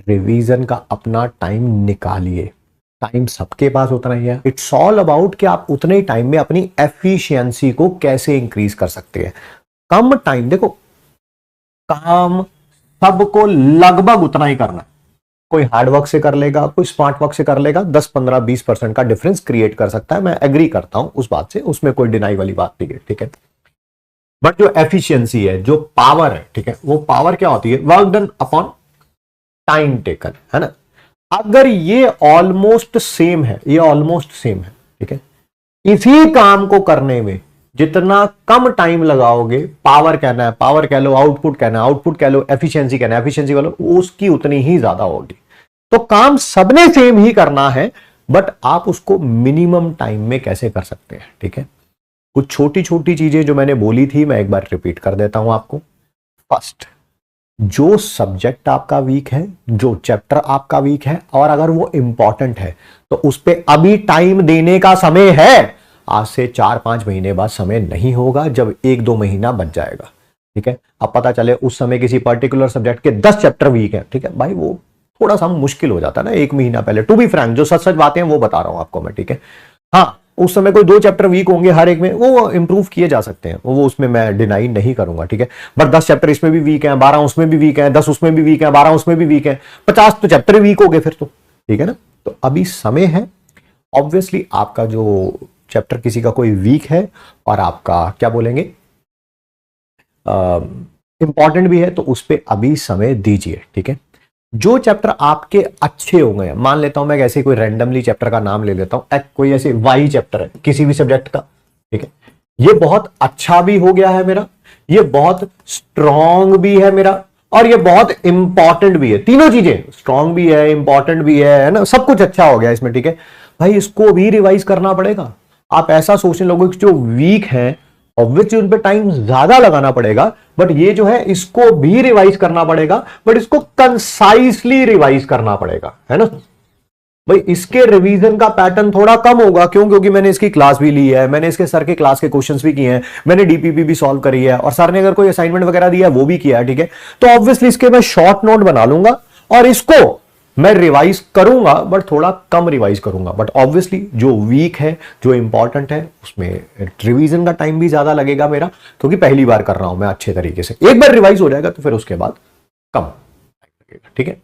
Revision का अपना time निकालिए। टाइम सबके पास उतना ही है। इट्स ऑल अबाउट कि आप उतने टाइम में अपनी एफिशिएंसी को कैसे इंक्रीज कर सकते हैं। कम टाइम, देखो काम सबको लगभग उतना ही करना है। कोई हार्ड वर्क से कर लेगा, कोई स्मार्ट वर्क से कर लेगा, 10-15-20% का डिफरेंस क्रिएट कर सकता है। मैं एग्री करता हूं उस बात से, उसमें कोई डिनाई वाली बात नहीं है, ठीक है। बट जो एफिशिएंसी है, जो पावर है, ठीक है, वो पावर क्या होती है? Work done upon time taken, है ना। अगर ये ऑलमोस्ट सेम है, ये ऑलमोस्ट सेम है, ठीक है, इसी काम को करने में जितना कम टाइम लगाओगे, पावर कहना है पावर कह लो, आउटपुट कहना है आउटपुट कह लो, एफिशिएंसी कहना है एफिशिएंसी कह लो, उसकी उतनी ही ज्यादा होगी। तो काम सबने सेम ही करना है, बट आप उसको मिनिमम टाइम में कैसे कर सकते हैं, ठीक है। कुछ छोटी छोटी चीजें जो मैंने बोली थी, मैं एक बार रिपीट कर देता हूं आपको। फर्स्ट, जो सब्जेक्ट आपका वीक है, जो चैप्टर आपका वीक है, और अगर वो इंपॉर्टेंट है तो उस पर अभी टाइम देने का समय है। आज से 4-5 महीने बाद समय नहीं होगा, जब 1-2 महीना बच जाएगा, ठीक है। अब पता चले उस समय किसी पर्टिकुलर सब्जेक्ट के 10 चैप्टर वीक है, ठीक है भाई, वो थोड़ा सा मुश्किल हो जाता है ना 1 महीना पहले। टू बी फ्रैंक, जो सच सच बातें हैं वो बता रहा हूं आपको मैं, ठीक है। हाँ, उस समय कोई 2 चैप्टर वीक होंगे हर एक में, वो इंप्रूव किए जा सकते हैं, वो उसमें मैं डिनाई नहीं करूंगा, ठीक है। बट 10 चैप्टर इसमें भी वीक हैं, 12 उसमें भी वीक हैं, 10 उसमें भी वीक हैं, 12 उसमें भी वीक हैं, 50 तो चैप्टर वीक हो गए फिर तो, ठीक है ना। तो अभी समय है। ऑब्वियसली आपका जो चैप्टर किसी का कोई वीक है और आपका क्या बोलेंगे इंपॉर्टेंट भी है, तो उस पर अभी समय दीजिए, ठीक है। जो चैप्टर आपके अच्छे हो गए, मान लेता हूं मैं ऐसे कोई रैंडमली चैप्टर का नाम ले लेता हूं, कोई ऐसे वाई चैप्टर है किसी भी सब्जेक्ट का, ठीक है, ये बहुत अच्छा भी हो गया है मेरा, ये बहुत स्ट्रॉन्ग भी है मेरा, और ये बहुत इंपॉर्टेंट भी है। तीनों चीजें, स्ट्रॉन्ग भी है, इंपॉर्टेंट भी है ना, सब कुछ अच्छा हो गया इसमें, ठीक है भाई। इसको भी रिवाइज करना पड़ेगा। आप ऐसा सोचने लोगों कि जो वीक है ऑब्वियसली उन पे टाइम ज्यादा लगाना पड़ेगा, बट ये जो है इसको भी रिवाइज करना पड़ेगा, बट इसको कंसाइसली रिवाइज करना पड़ेगा, है ना भाई। इसके रिवीजन का पैटर्न थोड़ा कम होगा, क्यों? क्योंकि मैंने इसकी क्लास भी ली है, मैंने इसके सर के क्लास के क्वेश्चंस भी किए हैं, मैंने डीपीपी भी सॉल्व करी है, और सर ने अगर कोई असाइनमेंट वगैरह दिया है वो भी किया है, ठीक है। तो ऑब्वियसली इसके मैं शॉर्ट नोट बना लूंगा और इसको मैं रिवाइज करूंगा, बट थोड़ा कम रिवाइज करूंगा। बट ऑब्वियसली जो वीक है, जो इंपॉर्टेंट है, उसमें रिवीजन का टाइम भी ज्यादा लगेगा मेरा, क्योंकि पहली बार कर रहा हूं मैं अच्छे तरीके से। एक बार रिवाइज हो जाएगा तो फिर उसके बाद कम लगेगा, ठीक है।